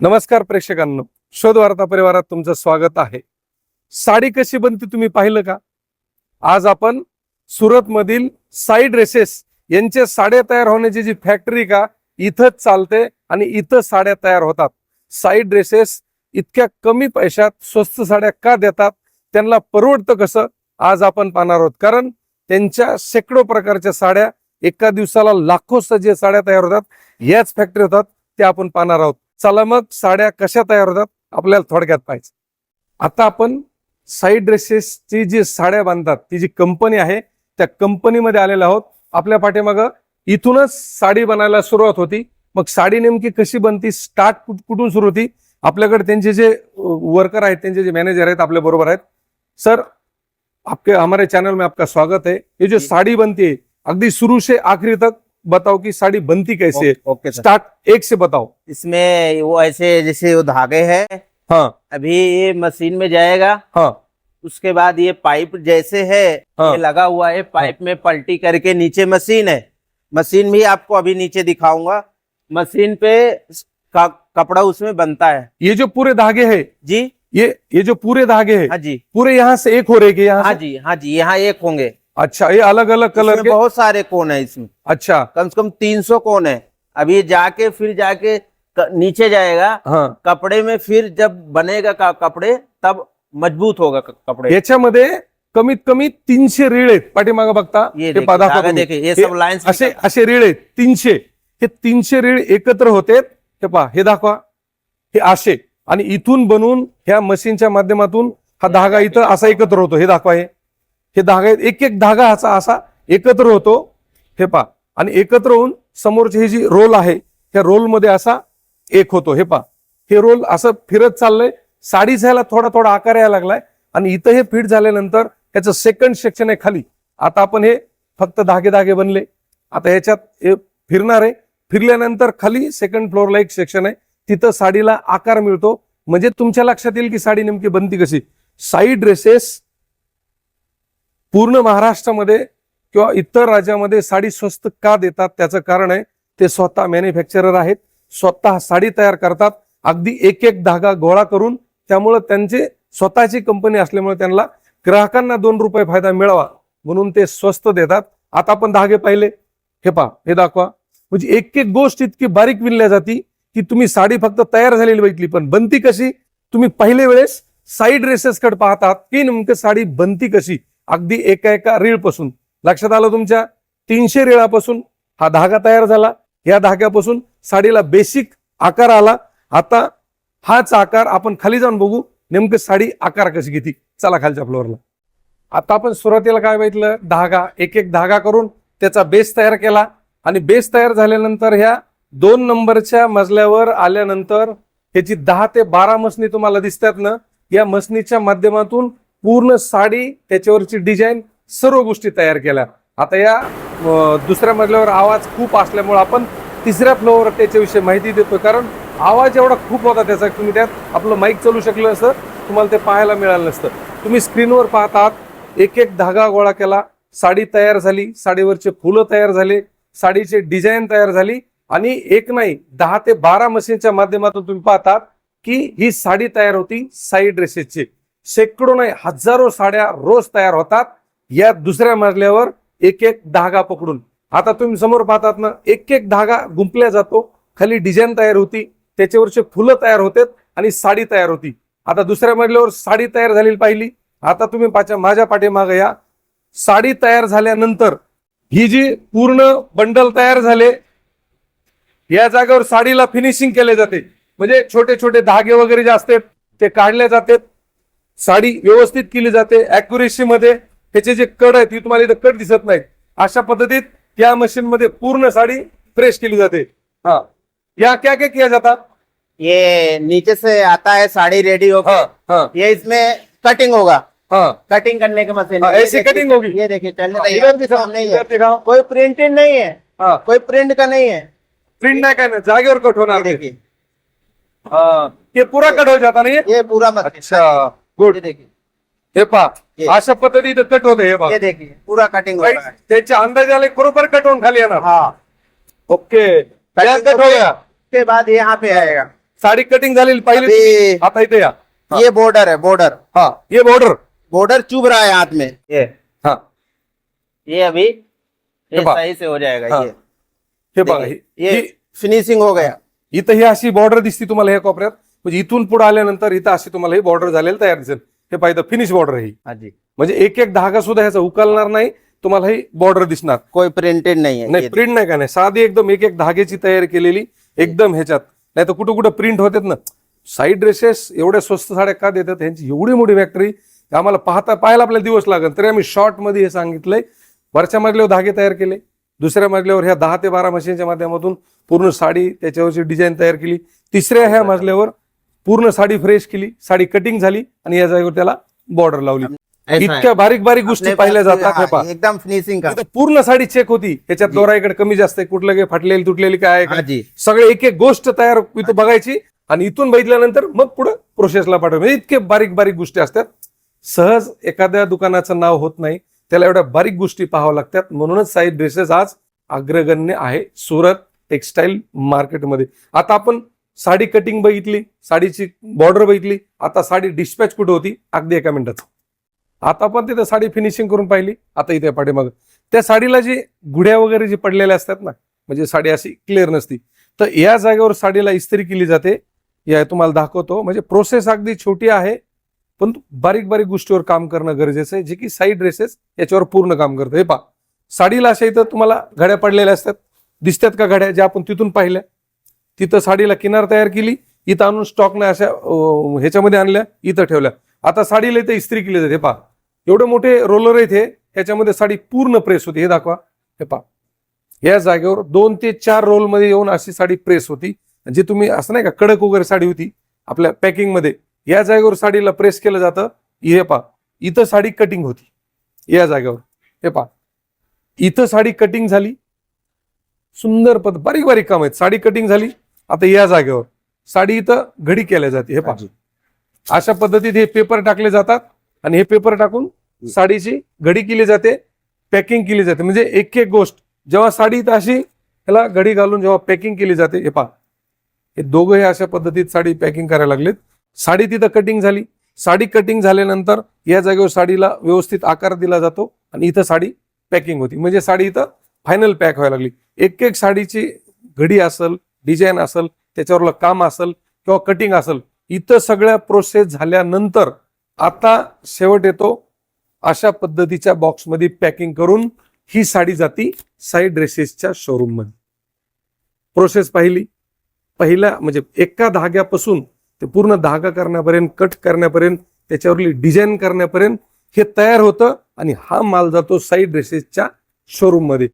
नमस्कार प्रेक्षकांनो, शोध वार्ता परिवारात तुमचं स्वागत आहे. साडी कशी बनते तुम्ही पाहिलं का? आज आपण सुरत मधील साई ड्रेसेस यांचे साड्या तयार होण्याची जी फॅक्टरी का इथंच चालते आणि इथं साड्या तयार होतात. साई ड्रेसेस इतक्या कमी पैशात स्वस्त साड्या का देतात, त्यांना परवडतं कसं, आज आपण पाहणार आहोत. कारण त्यांच्या शेकडो प्रकारच्या साड्या एका दिवसाला लाखो जे साड्या तयार होतात याच फॅक्टरी होतात, ते आपण पाहणार आहोत. चला मग साड्या कशा तयार होतात आपल्याला थोडक्यात पाहायचं. आता आपण साई ड्रेसेसची जी साड्या बांधतात ती जी कंपनी आहे त्या कंपनीमध्ये आलेलो आहोत. आपल्या पाठीमागं इथूनच साडी बनायला सुरुवात होती. मग साडी नेमकी कशी बनती, स्टार्ट कुठून सुरू होती, आपल्याकडे त्यांचे जे वर्कर आहेत, त्यांचे जे मॅनेजर आहेत आपल्या बरोबर आहेत. सर, आपके हमारे चैनल में आपका स्वागत है. ये जो साड़ी बनती है अगदी शुरू से आखिरी तक बताओ कि साड़ी बनती कैसे है. Okay sir. स्टार्ट एक से बताओ. इसमें वो ऐसे जैसे वो धागे हैं, हाँ अभी ये मशीन में जाएगा, हाँ उसके बाद ये पाइप जैसे है हाँ। ये लगा हुआ है, पाइप में पलटी करके नीचे मशीन है। मशीन भी आपको अभी नीचे दिखाऊंगा। मशीन पे कपड़ा उसमें बनता है ये जो पूरे धागे है, जी। ये जो पूरे धागे है हाँ जी, पूरे यहाँ से एक हो रहे कि यहाँ हाँ से? जी, हाँ जी, यहाँ एक होंगे। अच्छा, ये अलग अलग कलर इसमें के. बहुत सारे कोन है इसमें, अच्छा कम से कम 300 कोन है। अभी ये जाके फिर जाके नीचे जाएगा हाँ. कपड़े में, फिर जब बनेगा कपड़े तब मजबूत होगा कपड़े। याच्यामध्ये कमीत कमी 300 रीळ आहेत. पाठीमागं बघता ये हे देखिए, पहा, दाखवा धागा तुम्ही. देखिए, ये हे सब लाइन असे असे रीळ आहेत 300. हे 300 रीळ एकत्र होते. हे पहा, हे दाखवा, हे असे, आणि इथून बनवून ह्या मशीनच्या माध्यमातून हा धागा इथं असा एकत्र होतो. हे दाखवा, हे धागा आहेत, एक एक धागा असा एकत्र होतो. हे पहा, आणि एकत्र होऊन समोरची ही जी रोल आहे त्या रोल मध्ये असा एक होतो. हे पहा, हे रोल असं फिरत चाललंय. साडी ह्याला थोडा थोडा आकार यायला लागलाय, आणि इथं हे फिट झाल्यानंतर ह्याचं सेकंड सेक्शन आहे खाली. आता आपण हे फक्त धागे धागे बनले, आता ह्याच्यात हे फिरणार आहे. फिरल्यानंतर खाली सेकंड फ्लोअरला एक सेक्शन आहे, तिथं साडीला आकार मिळतो. म्हणजे तुमच्या लक्षात येईल की साडी नेमकी बनती कशी. साई ड्रेसेस पूर्ण महाराष्ट्रामध्ये किंवा इतर राज्यामध्ये साडी स्वस्त का देतात, त्याचं कारण आहे ते स्वतः मॅन्युफॅक्चरर आहेत, स्वतः साडी तयार करतात, अगदी एक एक धागा गोळा करून. त्यामुळे त्यांचे स्वतःची कंपनी असल्यामुळे त्यांना ग्राहकांना 2 रुपये फायदा मिळावा म्हणून ते स्वस्त देतात. आता आपण धागे पाहिले, हे पहा, हे दाखवा. म्हणजे एक एक गोष्ट इतकी बारीक विणल्या जाती की तुम्ही साडी फक्त तयार झालेली बघितली, पण बनती कशी तुम्ही पहिले वेळेस साई ड्रेसेस कडे पाहतात की नेमकं साडी बनती कशी. अगदी एका एका रीळ पासून लक्षात आलं तुमच्या. 300 रीळापासून हा धागा तयार झाला. या धाग्यापासून साडीला बेसिक आकार आला. आता हाच आकार आपण खाली जाऊन बघू नेमकं साडी आकार कशी घेते. चला खालच्या फ्लोअरला. आता आपण सुरुवातीला काय बघितलं, धागा, एक एक धागा करून त्याचा बेस तयार केला, आणि बेस तयार झाल्यानंतर ह्या 2 नंबरच्या मजल्यावर आल्यानंतर ह्याची 10 ते 12 मसनी तुम्हाला दिसतात ना. या मसनीच्या माध्यमातून पूर्ण साडी, त्याच्यावरची डिझाईन, सर्व गोष्टी तयार केल्या. आता या दुसऱ्या मजल्यावर आवाज खूप असल्यामुळे आपण तिसऱ्या फ्लोअरवर त्याच्याविषयी माहिती देतो, कारण आवाज एवढा खूप होता त्याचा, तुम्ही त्यात आपलं माईक चालू शकलं असतं, तुम्हाला ते पाहायला मिळालं नसतं. तुम्ही स्क्रीनवर पाहतात, एक एक धागा गोळा केला, साडी तयार झाली, साडीवरचे फुलं तयार झाले, साडीचे डिझाईन तयार झाली, आणि एक नाही 10 ते 12 मशीनच्या माध्यमातून तुम्ही पाहतात की ही साडी तयार होती. साई ड्रेसेसची शेकडो नाही हजारो साड्या रोज तयार होतात या दुसऱ्या मजल्यावर एक एक धागा पकडून. आता तुम्ही समोर पाहतात ना, एक एक धागा गुंपल्या जातो, खाली डिझाईन तयार होती, त्याच्यावरचे फुलं तयार होतात आणि साडी तयार होती. आता दुसऱ्या मजल्यावर साडी तयार झालेली पाहिली. आता तुम्ही माझ्या पाठीमागे या, साडी तयार झाल्यानंतर ही जी पूर्ण बंडल तयार झाले, या जागेवर साडीला फिनिशिंग केले जाते. म्हणजे छोटे छोटे धागे वगैरे जे असतात ते काढले जातात, साडी व्यवस्थित केली जाते अॅक्युरेसी मध्ये. त्याचे जे कड आहेत ती तुम्हाला इथं कड दिसत नाहीत, अशा पद्धतीत या मशीन मध्ये पूर्ण साडी प्रेस केली जाते. हाँ, या क्या क्या किया जाता, ये नीचे से आता है साड़ी रेडी होकर। हाँ हाँ ये इसमें कटिंग होगा, हाँ, कटिंग करने की मशीन। हाँ, ऐसे कटिंग होगी। ये देखिए, चलने हाँ, इधर दिखाओ, नहीं है, इधर दिखाओ. कोई प्रिंटेड नहीं है, हाँ, कोई प्रिंट का नहीं है। प्रिंट नाही काय नाही, जागेवर कट होणार. ये देखिए, हाँ, ये पूरा कट हो जाता नाही. ये पूरा मशीन। अच्छा, गुड. ये देखिए, हे पहा, ये. अशा पद्धतीने कट होते. हे पहा, ये देखिए, पूरा कटिंग हो रहा है। त्याच्या अंदाजाला बरोबर कट होऊन खाली येणार. हाँ, ओके, कट हो गया. उसके बाद यहाँ पे आएगा, साडी कटिंग झालेली पाहिजे अभी आता इथे या ये बॉर्डर है, बॉर्डर हा ये बॉर्डर बॉर्डर चुभ रहा है हाथ में, हा ये अभी ये बा- सही से हो जाएगा। हाँ। ये हे बघा देखिए, ये फिनिशिंग हो गया। इथं ही अशी बॉर्डर दिसती तुम्हाला ह्या कोपऱ्यात, म्हणजे इथून पुढे आल्यानंतर इथं अशी तुम्हाला ही बॉर्डर झालेली तयार दिसेल. हे पाहिजे फिनिश बॉर्डर ही, हाँ जी, म्हणजे एक एक धागा सुद्धा ह्याचा उकलणार नाही, तुम्हाला ही बॉर्डर दिसणार कोई प्रिंटेड नहीं है। नाही. ये प्रिंट नाही का नाही, साधी एकदम एक एक धाग्याची तयारी केलेली एकदम ह्याच्यात. नाही तर कुठं कुठं प्रिंट होतात ना. साईड ड्रेसेस एवढ्या स्वस्त साड्या का देतात, ह्यांची एवढी मोठी फॅक्टरी आम्हाला पाहायला आपल्याला दिवस लागेल, तरी आम्ही शॉर्ट मध्ये हे सांगितलंय. वरच्या मजल्यावर धागे तयार केले, दुसऱ्या मजल्यावर ह्या 10 ते 12 मशीनच्या माध्यमातून पूर्ण साडी त्याच्यावरची डिझाईन तयार केली, तिसऱ्या ह्या मजल्यावर पूर्ण साडी फ्रेश केली, साडी कटिंग झाली आणि या जागेवर त्याला बॉर्डर लावली. ऐसा है। इतक्या बारीक बारीक गोष्टी अपने पाहिल्या पास जातात. हे हाँ, पहा, एकदम फिनिशिंग का। इथं पूर्ण साडी चेक होती, ह्याच्यात दोरा इकडे कमी जास्त आहे, कुठलं काही फाटलेली तुटलेली काय आहे हाँ का, जी, सगळे एक एक गोष्ट तयार इथं बघायची आणि इथून बघितल्यानंतर मग पुढे प्रोसेसला पाठवायचं. म्हणजे इतके बारीक बारीक गोष्टी असतात. सहज एखाद्या दुकानाचं नाव होत नाही, त्याला एवढ्या बारीक गोष्टी पाहाव्या लागतात. म्हणूनच साई ड्रेसेस आज अग्रगण्य आहे सुरत टेक्सटाईल मार्केटमध्ये. आता आपण साडी कटिंग बघितली, साडीची बॉर्डर बघितली, आता साडी डिस्पॅच कुठे होती अगदी एका मिनिटात. आता पण तिथे साडी फिनिशिंग करून पाहिली. आता इथे पाठीमागं त्या साडीला जे गुढ्या वगैरे जे पडलेल्या असतात ना, म्हणजे साडी अशी क्लिअर नसती, तर या जागेवर साडीला इस्त्री केली जाते. या तुम्हाला दाखवतो. म्हणजे प्रोसेस अगदी छोटी आहे, पण बारीक बारीक गोष्टीवर काम करणं गरजेचं आहे, जे की साईड ड्रेसेस याच्यावर पूर्ण काम करतं. हे पहा, साडीला अशा इथं तुम्हाला घड्या पडलेल्या असतात, दिसतात का घड्या ज्या आपण तिथून पाहिल्या. तिथं साडीला किनार तयार केली, इथं आणून स्टॉकने अशा ह्याच्यामध्ये आणल्या, इथं ठेवल्या. आता साडीला इथं इस्त्री केली जाते. हे पहा, एवढे मोठे रोलर आहेत हे, ह्याच्यामध्ये साडी पूर्ण प्रेस होती. हे दाखवा. हे पहा, या जागेवर 2 ते 4 रोल मध्ये येऊन अशी साडी प्रेस होती. जे तुम्ही असं नाही का कडक वगैरे साडी होती आपल्या पॅकिंग मध्ये, या जागेवर साडीला प्रेस केलं जातं. हे पहा, इथं साडी कटिंग होती या जागेवर. हे पहा, इथं साडी कटिंग झाली, सुंदर बारीक बारीक काम आहेत. साडी कटिंग झाली, आता या जागेवर साडी इथं घडी केल्या जाते. हे पहा, अशा पद्धतीत हे पेपर टाकले जातात आणि हे पेपर टाकून साडीची घडी केली जाते, पॅकिंग केली जाते. म्हणजे एक एक गोष्ट जेव्हा साडी इथं अशी ह्याला घडी घालून जेव्हा पॅकिंग केली जाते. हे पहा, हे दोघं हे अशा पद्धतीत साडी पॅकिंग करायला लागलेत. साडी तिथं कटिंग झाली, साडी कटिंग झाल्यानंतर या जागेवर साडीला व्यवस्थित आकार दिला जातो आणि इथं साडी पॅकिंग होती. म्हणजे साडी इथं फायनल पॅक व्हायला लागली. एक एक साडीची घडी असेल, डिझाईन असेल, त्याच्यावरलं काम असेल किंवा कटिंग असेल, इथं सगळ्या प्रोसेस झाल्यानंतर आता शेवट येतो. अशा पद्धतीच्या बॉक्समध्ये पॅकिंग करून ही साडी जाती साई ड्रेसेसच्या शोरूम मध्ये. प्रोसेस पाहिली, पहिला म्हणजे एका धाग्यापासून ते पूर्ण धागा करण्यापर्यंत, कट करण्यापर्यंत, त्याच्यावरली डिझाईन करण्यापर्यंत हे तयार होतं आणि हा माल जातो साई ड्रेसेसच्या शोरूम मध्ये.